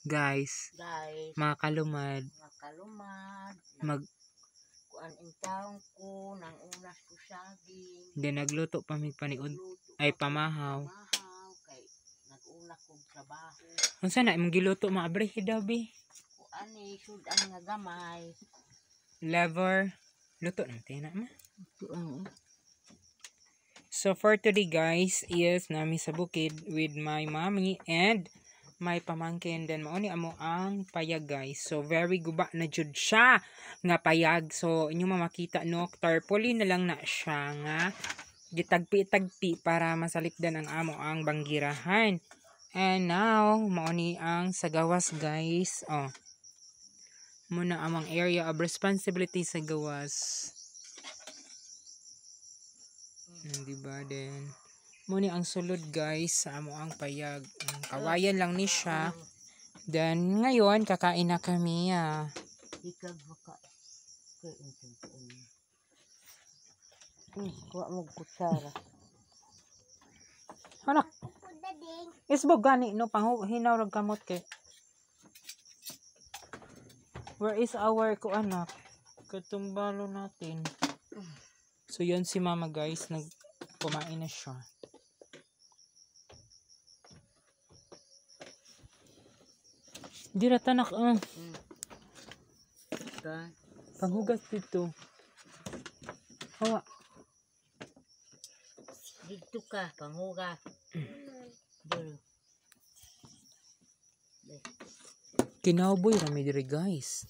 Guys, Guys, mga kalumad, makalumad. mag Kuan ang taong ko, nang unas ko saging. di nagluto pa mi paniud ay pamahaw. Pamahaw, kay nag-una kong trabaho. Unsa na imong giluto mga abrehe daw bi? Kuan ni, sudan nga gamay. Lever. Luto natin na ma. Kuan So for today guys is nami sa bukid with my mommy and my pamangkin. Then mauni amo ang payag guys. So very guba na jud siya nga payag. So inyo makita no, tarpaulin na lang na siya nga gitagpi-tagpi para masalipdan ang amo ang banggirahan. And now mauni ang sagawas guys. Oh. Muna amang area of responsibility sa gawas. Diba din? Muna ang sulod guys sa amo ang payag. Kawayan lang ni siya. Then ngayon kakain na kami. ikag baka. Kuha mo kutsara. Anak. Isbog gani no pang hinaw rag kamot kay. Where is our anak? Katumbalo natin. So yun si mama guys, kumain na siya. Dira tanak panghugas dito. Hawa. Dito ka, panghugas. Kinauboy rami diri guys.